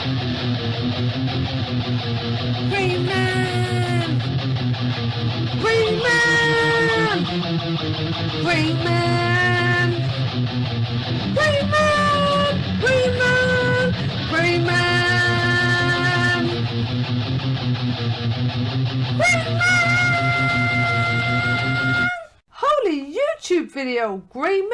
Greyman! Greyman! Greyman! Greyman! Greyman! Greyman! Greyman! Holy YouTube video, Greyman!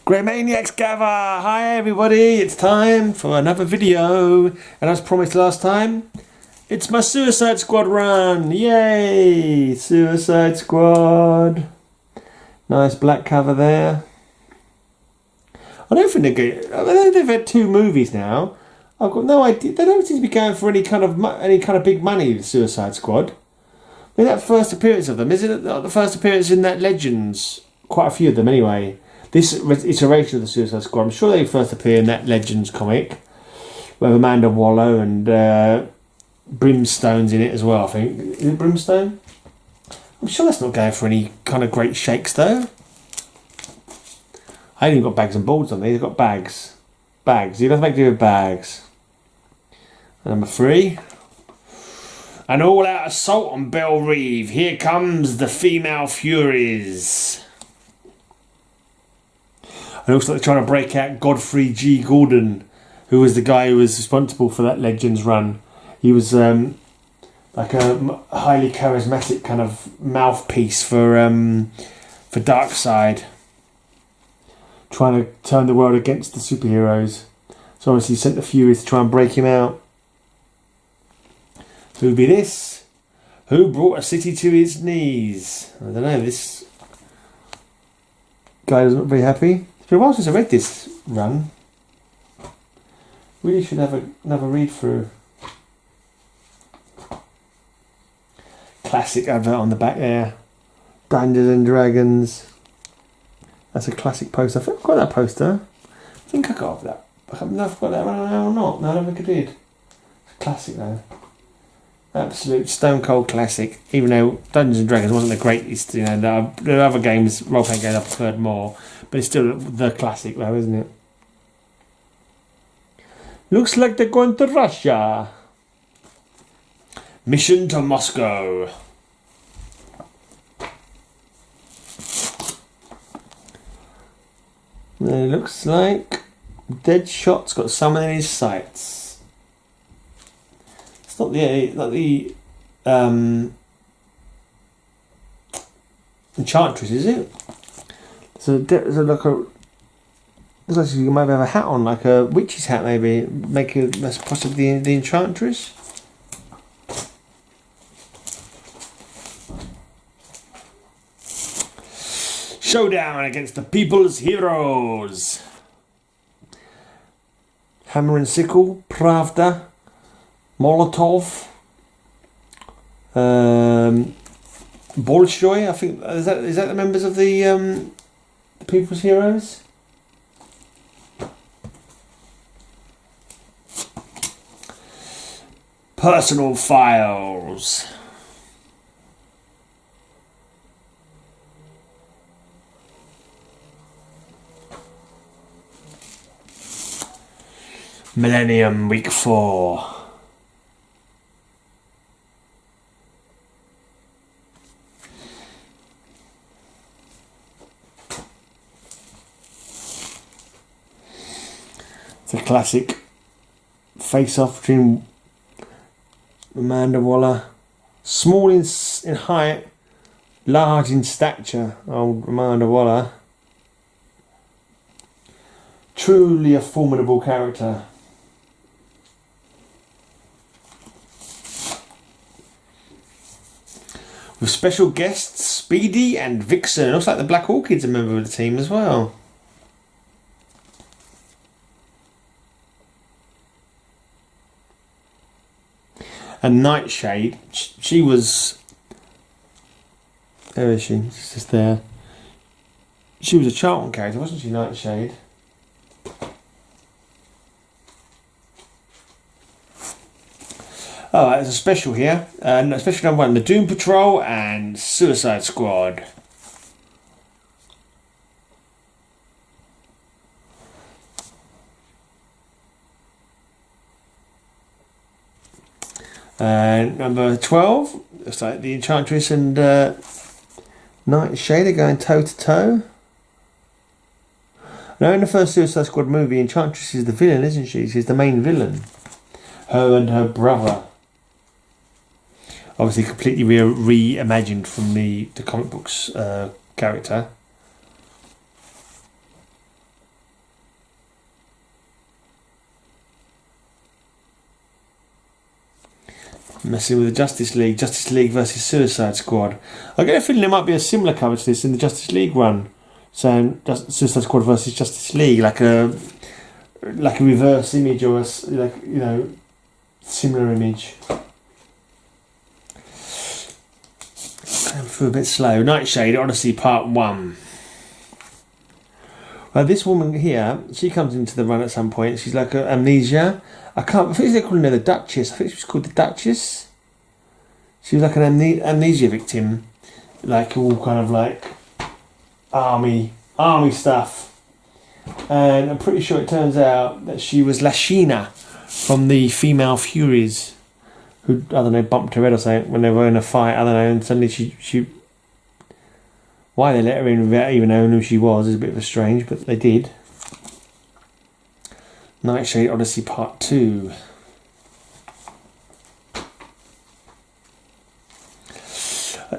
Greymaniacs gather! Hi everybody, it's time for another video, and as promised last time, it's my Suicide Squad run! Yay! Suicide Squad! Nice black cover there. I don't think they've had 2 movies now. I've got no idea. They don't seem to be going for any kind of big money, the Suicide Squad. I mean, that first appearance of them, is it not the first appearance in that Legends? Quite a few of them anyway. This iteration of the Suicide Squad, I'm sure they first appear in that Legends comic with Amanda Waller and Brimstone's in it as well, I think. Is it Brimstone? I'm sure that's not going for any kind of great shakes though. I ain't even got bags and balls on these, I've got bags. Bags, you don't have to do with bags. And number 3. An all-out assault on Belle Reve. Here comes the female Furies. And also they're trying to break out Godfrey G. Gordon, who was the guy who was responsible for that Legends run. He was like a highly charismatic kind of mouthpiece for Darkseid, trying to turn the world against the superheroes. So obviously he sent the Furies to try and break him out. Who'd be this? Who brought a city to its knees? I don't know, this guy doesn't look very happy. It's been a while since I read this run. Really should have another read through. Classic advert on the back there. Dungeons and Dragons. That's a classic poster. I think I've got that poster. I think I got that. I don't know if I've got that one now or not. No, I don't think I did. It's a classic though. Absolute stone cold classic. Even though Dungeons and Dragons wasn't the greatest, you know, the other games, role playing games I preferred more. But it's still the classic though, isn't it? Looks like they're going to Russia. Mission to Moscow. It looks like Deadshot's got someone in his sights. It's not the Enchantress, is it? So looks like you might have a hat on, like a witch's hat, maybe. That's possibly the Enchantress. Showdown against the people's heroes. Hammer and Sickle, Pravda, Molotov, Bolshoi. I think is that the members of the people's heroes. Personal files. Millennium Week 4. It's a classic face-off between Amanda Waller, small in height, large in stature. Old Amanda Waller, truly a formidable character. With special guests Speedy and Vixen. It looks like the Black Orchid's a member of the team as well. And Nightshade, she was... Where is she? She's just there. She was a Charlton character, wasn't she, Nightshade? Oh, there's a special here. Special number 1, the Doom Patrol and Suicide Squad. Number 12, it's like the Enchantress and Nightshade are going toe to toe. Now in the first Suicide Squad movie, Enchantress is the villain, isn't she? She's the main villain. Her and her brother. Obviously completely reimagined from the comic books character. Messing with the Justice League versus Suicide Squad. I get a feeling there might be a similar cover to this in the Justice League run. So Suicide Squad versus Justice League, like a reverse image or similar image. I'm through a bit slow. Nightshade Odyssey Part 1. Well, this woman here, she comes into the run at some point. She's like amnesia. I think they're calling her the Duchess. I think she was called the Duchess. She was like an amnesia victim, like all kind of like army stuff. And I'm pretty sure it turns out that she was Lashina from the Female Furies, who, I don't know, bumped her head or something when they were in a fight. I don't know, and suddenly she why they let her in without even knowing who she was is a bit of a strange, but they did. Nightshade Odyssey Part 2.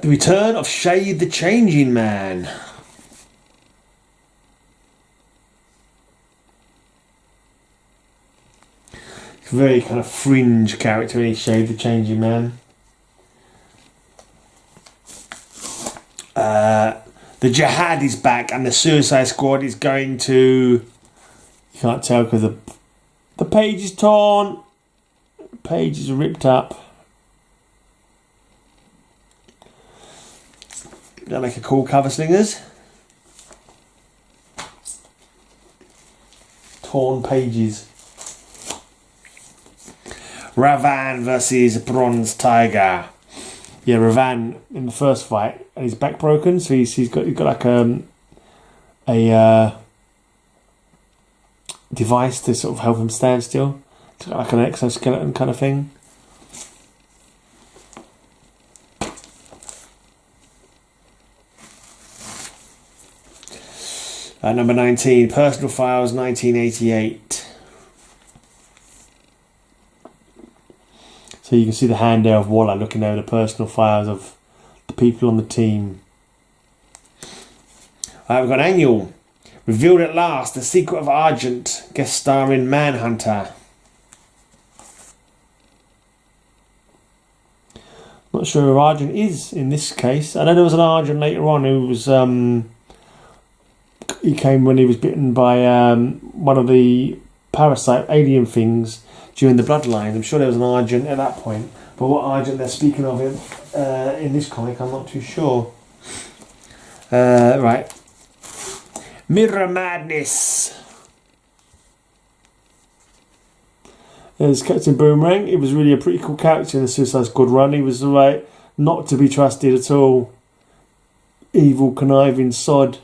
The Return of Shade the Changing Man. Very kind of fringe character, in Shade the Changing Man. The Jihad is back and the Suicide Squad is going to... You can't tell because the page is torn. The page is ripped up. That make a cool cover, slingers. Torn pages. Ravan versus Bronze Tiger. Yeah, Ravan in the first fight, and his back broken, so he's got like a device to sort of help him stand still. It's like an exoskeleton kind of thing. Number 19, Personal Files 1988. So you can see the hand there of Waller looking over the personal files of the people on the team. Alright, we've got Annual. Revealed at last, The Secret of Argent, guest starring Manhunter. Not sure who Argent is in this case. I know there was an Argent later on who was... he came when he was bitten by one of the parasite alien things during the Bloodlines. I'm sure there was an Argent at that point. But what Argent they're speaking of in this comic, I'm not too sure. Right. Mirror Madness. There's Captain Boomerang. He was really a pretty cool character in the Suicide Squad run. He was not to be trusted at all. Evil, conniving sod.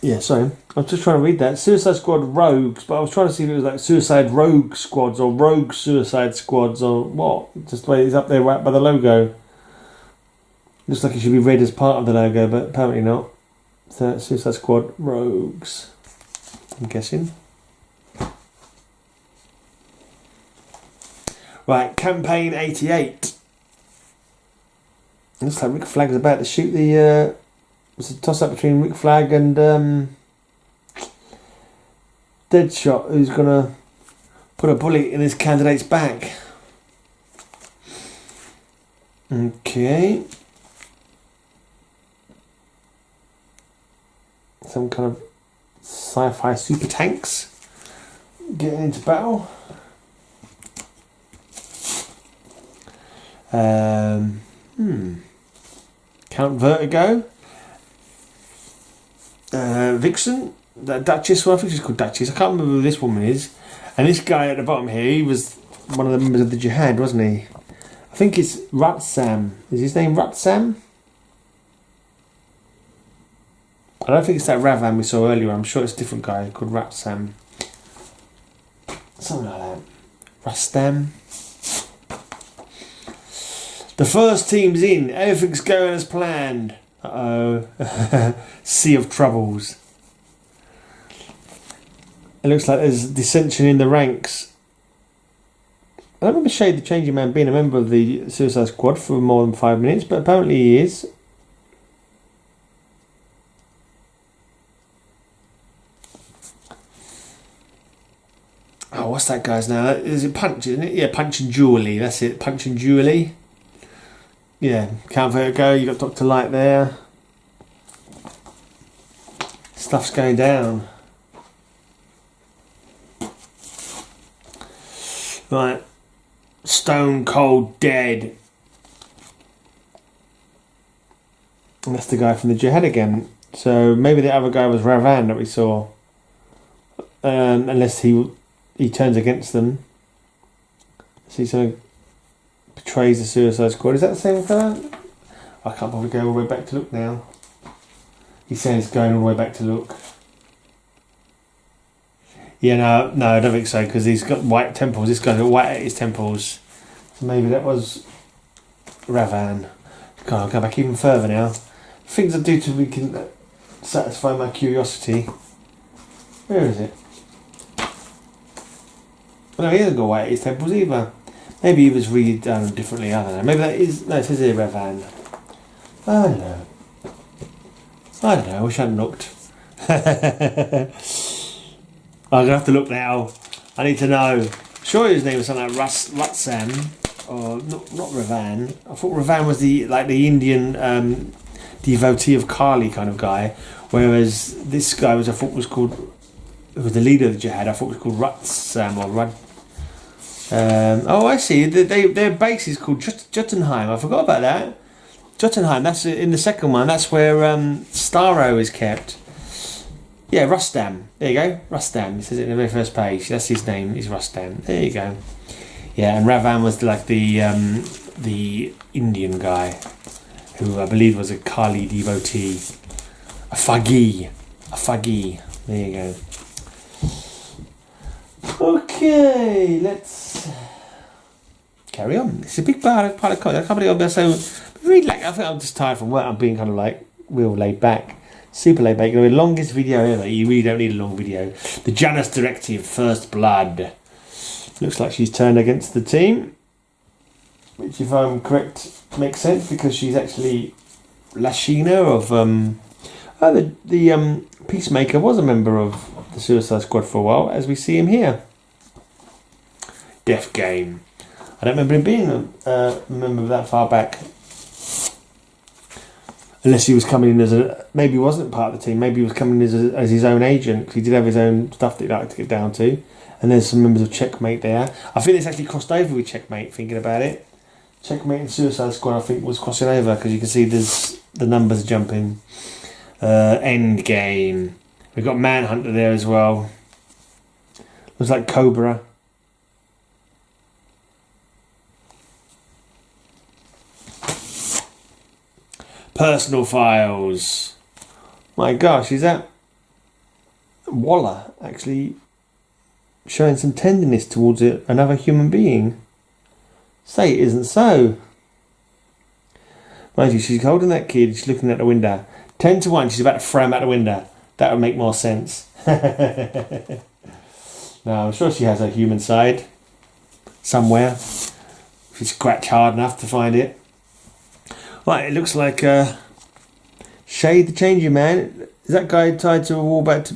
Yeah, sorry. I was just trying to read that. Suicide Squad Rogues, but I was trying to see if it was like Suicide Rogue Squads or Rogue Suicide Squads or what. Just the way it's up there right by the logo. Looks like it should be read as part of the logo, but apparently not. So Suicide Squad Rogues, I'm guessing. Right, Campaign 88. Looks like Rick Flag's about to shoot the... it's a toss-up between Rick Flag and Deadshot, who's going to put a bullet in his candidate's back. Okay. Some kind of sci-fi super tanks getting into battle. Count Vertigo. Vixen, that Duchess, well, I think she's called Duchess. I can't remember who this woman is. And this guy at the bottom here, he was one of the members of the Jihad, wasn't he? I think it's Ratsam. Is his name Ratsam? I don't think it's that Ravan we saw earlier. I'm sure it's a different guy called Ratsam. Something like that. Rastam. The first team's in. Everything's going as planned. Uh-oh. Sea of troubles. It looks like there's dissension in the ranks. I don't remember Shade the Changing Man being a member of the Suicide Squad for more than 5 minutes, but apparently he is. Oh, what's that guy's now? Is it Punch, isn't it? Yeah, Punch and Julie. That's it. Punch and Julie. Yeah, Count Vertigo. You got Dr. Light there. Stuff's going down. Right. Stone Cold Dead. And that's the guy from the Jihad again. So maybe the other guy was Ravan that we saw. Unless he turns against them. So he's going to betrays the Suicide Squad. Is that the same fella? I can't probably go all the way back to look now. He says going all the way back to look. Yeah, no, I don't think so, because he's got white temples. This guy's got white at his temples. So maybe that was Ravan. God, I'll go back even further now. Things I do to we can satisfy my curiosity. Where is it? No, he hasn't got white at his temples either. Maybe he was redone differently, I don't know. Maybe that is... No, it says here Ravan. I don't know. I wish I hadn't looked. I'm going to have to look now. I need to know. Sure his name was something like Ratsam. Or not Ravan. I thought Ravan was the Indian devotee of Kali kind of guy. Whereas this guy was called... Who was the leader of the Jihad. I thought it was called Ratsam or Rad... oh, I see. Their base is called Jotunheim. I forgot about that. Jotunheim. That's in the second one. That's where Starro is kept. Yeah, Rustam. There you go. Rustam. It says it in the very first page. That's his name. Is Rustam. There you go. Yeah, and Ravan was like the Indian guy, who I believe was a Kali devotee, a Fagi. There you go. Okay, let's carry on. It's a big part of content. I can't believe I'm so really I think I'm just tired from work. I'm being kind of like real laid back, super laid back. The longest video ever. You really don't need a long video. The Janus Directive, First Blood. Looks like she's turned against the team, which, if I'm correct, makes sense because she's actually Lashina of the Peacemaker was a member of the Suicide Squad for a while, as we see him here. Death Game. I don't remember him being a member that far back. Unless he was coming in as maybe he wasn't part of the team, maybe he was coming in as his own agent, because he did have his own stuff that he'd like to get down to. And there's some members of Checkmate there. I think it's actually crossed over with Checkmate, thinking about it. Checkmate and Suicide Squad, I think, was crossing over, because you can see there's the numbers jumping. End Game. We've got Manhunter there as well. Looks like Cobra. Personal Files. My gosh, is that Waller actually showing some tenderness towards another human being? Say it isn't so. Mind you, she's holding that kid, she's looking at the window. 10 to 1, she's about to throw him out the window. That would make more sense. No, I'm sure she has a human side somewhere. If you scratch hard enough to find it. Right, it looks like Shade the Changing Man. Is that guy tied to a wall about to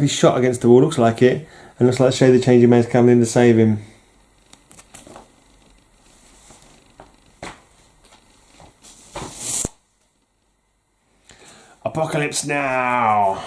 be shot against the wall? Looks like it. And looks like Shade the Changing Man's coming in to save him. Apocalypse Now.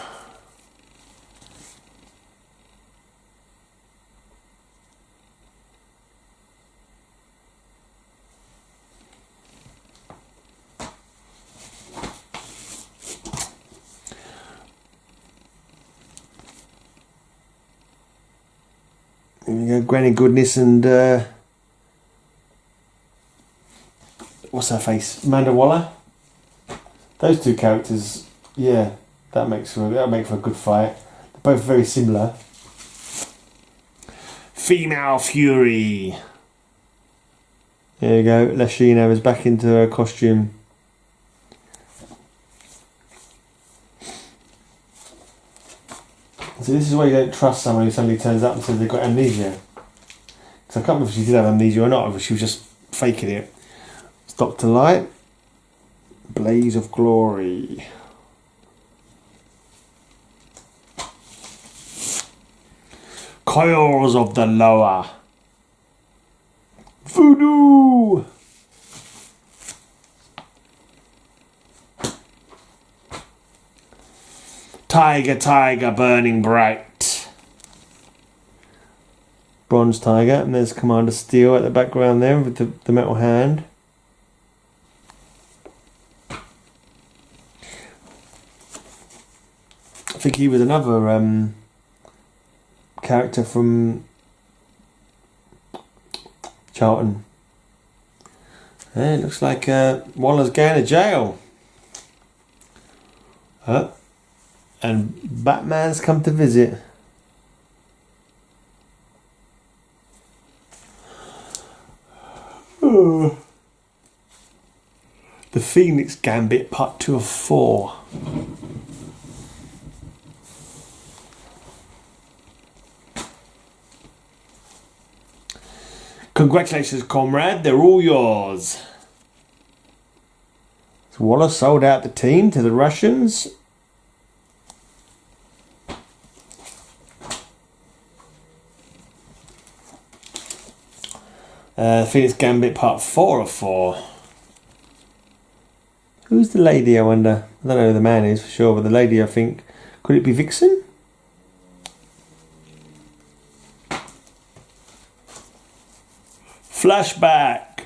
Here we go, Granny Goodness and what's her face? Amanda Waller. Those two characters, yeah, that'll make for a good fight. They're both very similar. Female Fury. There you go. Lashina is back into her costume. So this is why you don't trust someone who suddenly turns up and says they've got amnesia. Because I can't remember if she did have amnesia or not, or if she was just faking it. Stop to light. Blaze of Glory. Coils of the Lower. Voodoo. Tiger, tiger, burning bright. Bronze tiger, and there's Commander Steel at the background there with the metal hand. I think he was another character from Charlton. It looks like Waller's going to jail. And Batman's come to visit. The Phoenix Gambit Part 2 of 4. Congratulations, comrade. They're all yours. So Waller sold out the team to the Russians. Phoenix Gambit Part 4 of 4. Who's the lady, I wonder? I don't know who the man is for sure, but the lady, I think... Could it be Vixen? Flashback!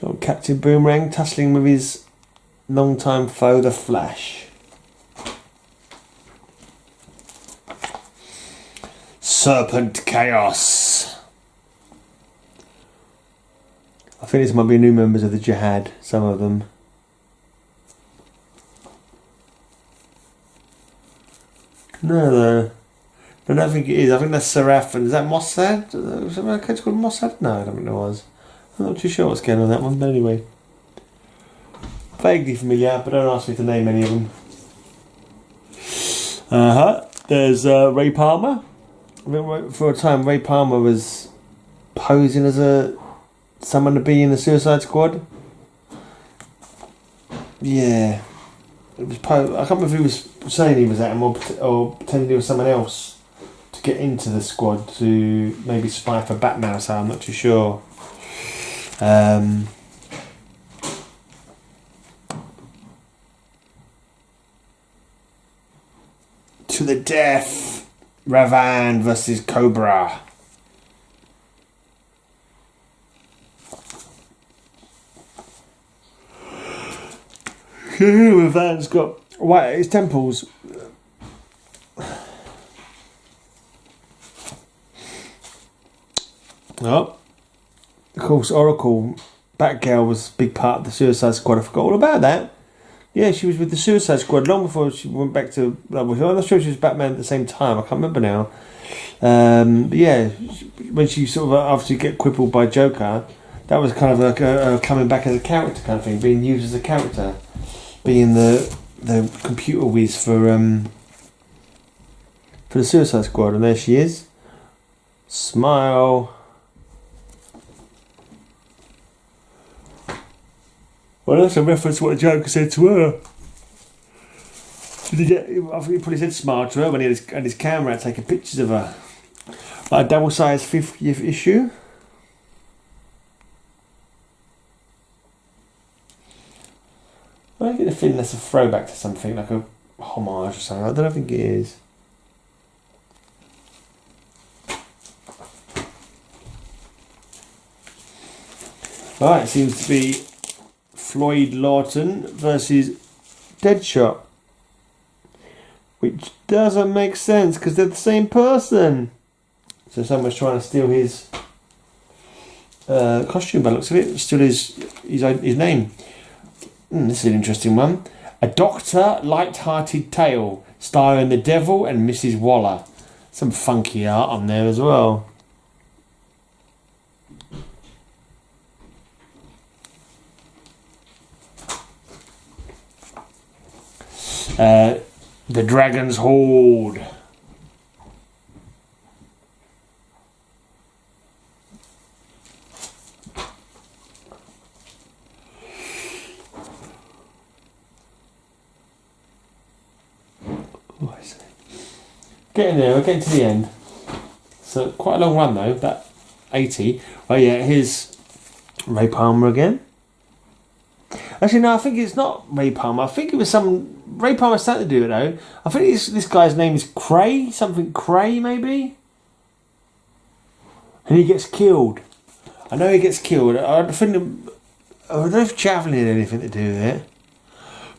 Oh, Captain Boomerang tussling with his longtime foe, the Flash. Serpent Chaos. I think this might be new members of the Jihad, some of them. No, I don't think it is. I think that's Seraph, and is that Mossad? Is that a character called Mossad? No, I don't think it was. I'm not too sure what's going on that one, but anyway. Vaguely familiar, but don't ask me to name any of them. There's Ray Palmer. For a time, Ray Palmer was posing as someone to be in the Suicide Squad. Yeah. It was I can't remember if he was saying he was at him or pretending he was someone else to get into the squad to maybe spy for Batman or something. I'm not too sure. To the death. Ravan versus Cobra. Ravan's got white at his temples. Oh, of course, Oracle, Batgirl was a big part of the Suicide Squad. I forgot all about that. Yeah, she was with the Suicide Squad long before she went back to... I'm not sure she was Batman at the same time. I can't remember now. But yeah, when she sort of after you get crippled by Joker, that was kind of like a coming back as a character kind of thing, being used as a character, being the computer whiz for the Suicide Squad. And there she is. Smile. Well, that's a reference to what the Joker said to her. I think he probably said smile to her when he had his camera out taking pictures of her. Like a double-sized 50th issue. I get the feeling that's a throwback to something, like a homage or something. I don't think it is. Right, it seems to be Floyd Lawton versus Deadshot. Which doesn't make sense because they're the same person. So someone's trying to steal his costume by the looks of it. Steal his name. This is an interesting one. A Doctor Light-Hearted Tale, starring the Devil and Mrs. Waller. Some funky art on there as well. The Dragon's Horde. Oh, I see. Getting there, we're getting to the end. So quite a long run though, that 80. Oh yeah, here's Ray Palmer again. Actually, no, I think it's not Ray Palmer. I think it was some... Ray Palmer had something to do with it, though. I think this guy's name is Cray. Something Cray, maybe? And he gets killed. I know he gets killed. I don't know if Javelin had anything to do with it.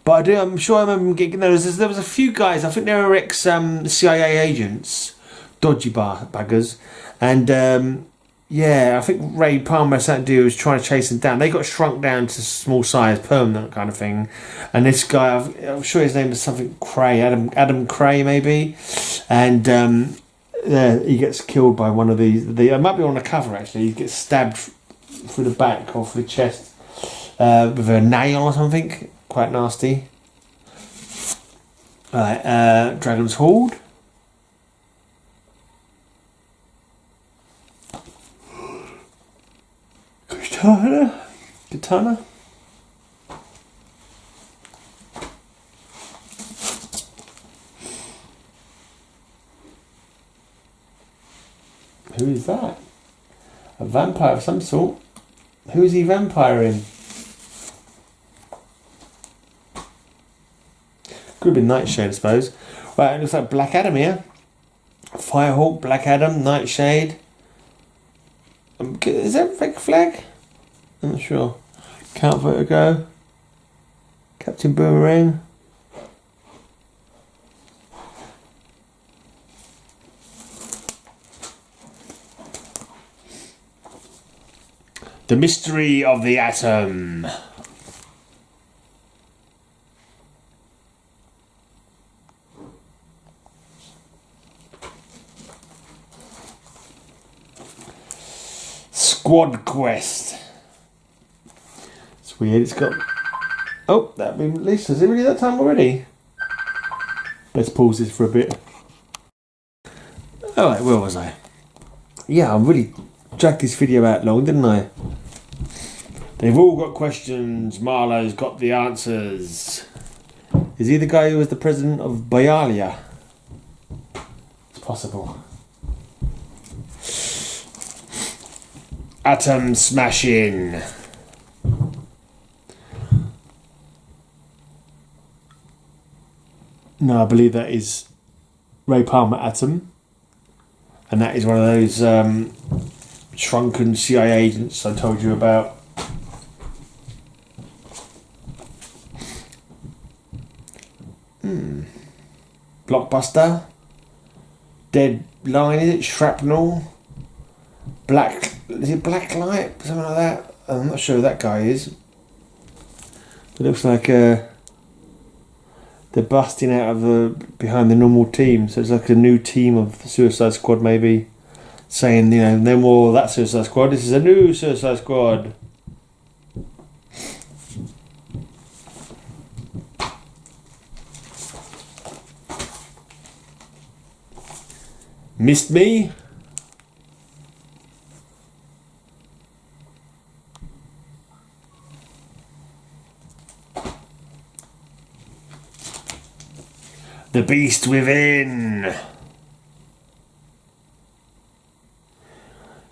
But I'm sure I remember him getting... No, there was a few guys. I think they were ex-CIA agents. Dodgy buggers. And... yeah, I think Ray Palmer had something to do was trying to chase them down. They got shrunk down to small size, permanent kind of thing. And this guy, I'm sure his name is something Cray, Adam Cray maybe. And yeah, he gets killed by one of these. It might be on the cover actually. He gets stabbed through the back or through the chest with a nail or something. Quite nasty. Alright, Dragon's Horde. Katana. Who is that? A vampire of some sort. Who is he vampiring? Could have been Nightshade, I suppose. Right, it looks like Black Adam here. Firehawk, Black Adam, Nightshade. Is that Red Flag? I'm not sure. Count Vertigo. Captain Boomerang. The Mystery of the Atom. Squad Quest. It's weird, it's got... Oh, that'd been released. Is it really that time already? Let's pause this for a bit. Alright, where was I? Yeah, I really dragged this video out long, didn't I? They've all got questions. Marlowe's got the answers. Is he the guy who was the president of Bialia? It's possible. Atom Smashing. No, I believe that is Ray Palmer Atom. And that is one of those shrunken CIA agents I told you about. Blockbuster. Dead Line, is it? Shrapnel. Is it Black Light? Something like that. I'm not sure who that guy is. It looks like they're busting out of behind the normal team. So it's like a new team of the Suicide Squad maybe. Saying, you know, no more of that Suicide Squad. This is a new Suicide Squad. Missed me? The Beast Within.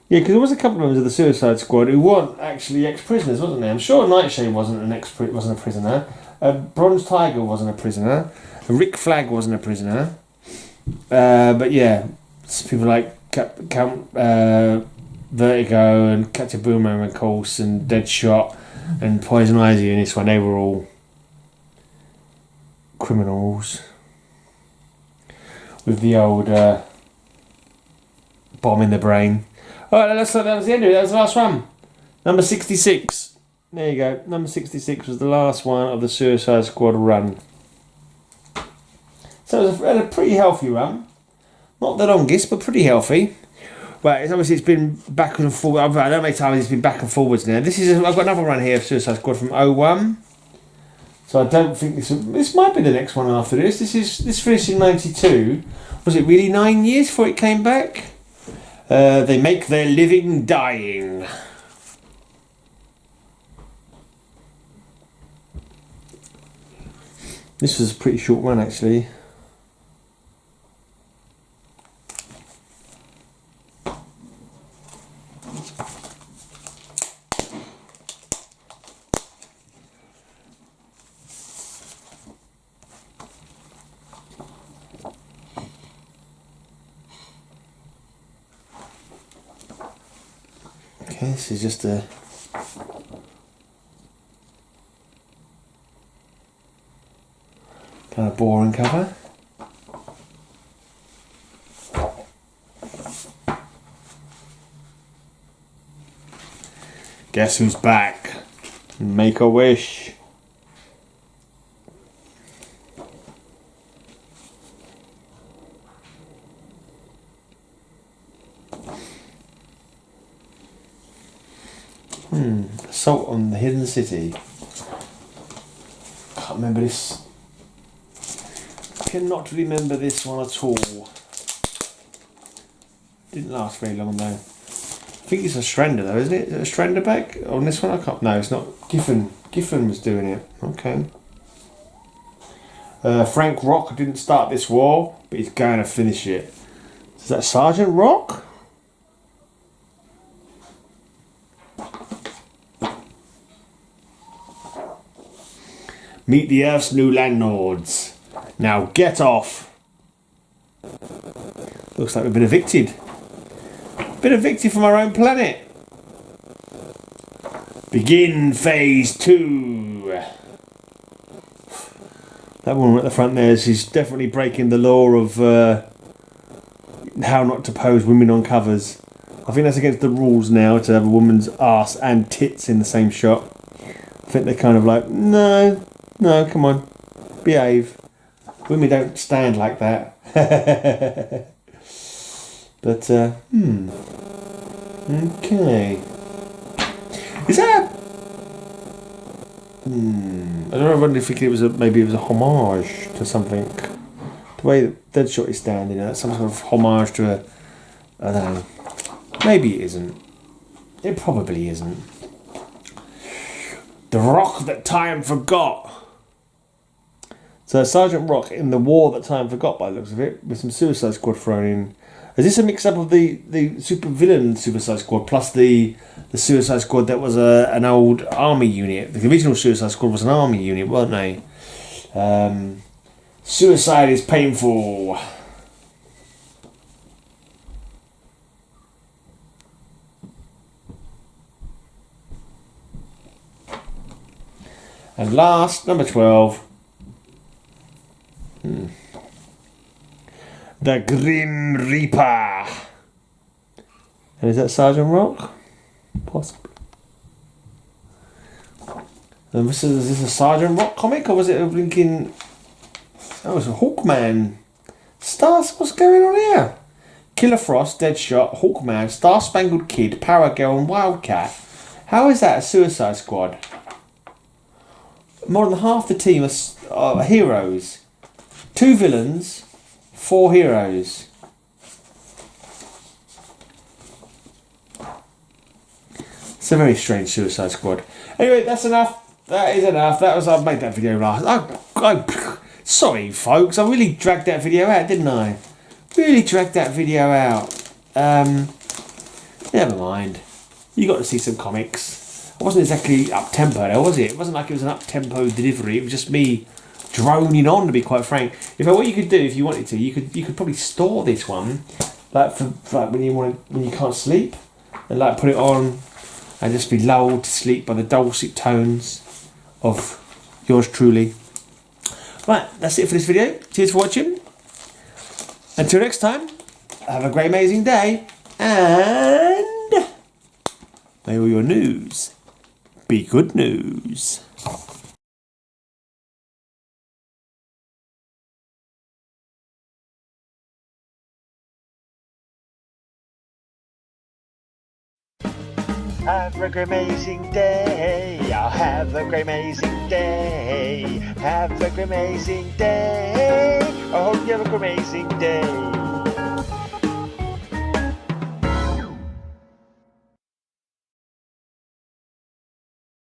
Yeah, because there was a couple of members of the Suicide Squad who weren't actually ex-prisoners, wasn't there? I'm sure Nightshade wasn't a prisoner. Bronze Tiger wasn't a prisoner. Rick Flag wasn't a prisoner. But yeah, people like Count Vertigo and Captain Boomerang, of course, and Deadshot and Poison Ivy in this one, they were all criminals. With the old bomb in the brain. Alright, that was the end of it. That was the last one. Number 66. There you go. Number 66 was the last one of the Suicide Squad run. So it was a pretty healthy run. Not the longest, but pretty healthy. Right, it's been backwards and forwards. I don't know how many times it's been back and forwards now. I've got another run here of Suicide Squad from 01. So I don't think this might be the next one after this. This finished in 92. Was it really 9 years before it came back? They make their living dying. This was a pretty short run, actually. Okay, this is just a kind of boring cover. Guess who's back? Make a wish. Assault on the Hidden City. Can't remember this. Cannot remember this one at all. Didn't last very long though. I think it's a Strander though, isn't it? Is it a Strander back on this one? I can't. No, it's not. Giffen was doing it. Okay. Frank Rock didn't start this war, but he's going to finish it. Is that Sergeant Rock? Meet the Earth's new landlords. Now get off. Looks like we've been evicted. Been evicted from our own planet. Begin phase 2. That woman at the front there, she's definitely breaking the law of how not to pose women on covers. I think that's against the rules now to have a woman's arse and tits in the same shot. I think they're kind of like, no, come on, behave. Women don't stand like that. But, okay. Is that I don't know, I wonder if it was maybe it was a homage to something. The way that Deadshot is standing, that's some sort of homage to a, I don't know. Maybe it isn't. It probably isn't. The Rock that time forgot. So Sergeant Rock in the war that time forgot by the looks of it, with some Suicide Squad thrown in. Is this a mix-up of the super villain Suicide Squad plus the Suicide Squad that was an old army unit? The original Suicide Squad was an army unit, weren't they? Suicide is painful. And last, number 12. The Grim Reaper. And is that Sergeant Rock? Possibly. And is this a Sergeant Rock comic, or was it a blinking... Oh, it's a Hawkman. Stars, what's going on here? Killer Frost, Deadshot, Hawkman, Star Spangled Kid, Power Girl and Wildcat. How is that a Suicide Squad? More than half the team are heroes. 2 villains, 4 heroes. It's a very strange Suicide Squad. Anyway, that's enough. That is enough. I've made that video last. Sorry, folks. I really dragged that video out, didn't I? Really dragged that video out. Never mind. You got to see some comics. I wasn't exactly up-tempo though, was it? It wasn't like it was an up-tempo delivery. It was just me droning on, to be quite frank. What you could do if you wanted to, you could probably store this one, like for like when you can't sleep, and like put it on and just be lulled to sleep by the dulcet tones of yours truly. Right, that's it for this video. Cheers for watching. Until next time, have a great amazing day, and may all your news be good news. Have a great amazing day. I'll have a great amazing day. Have a great amazing day. I hope you have a great amazing day.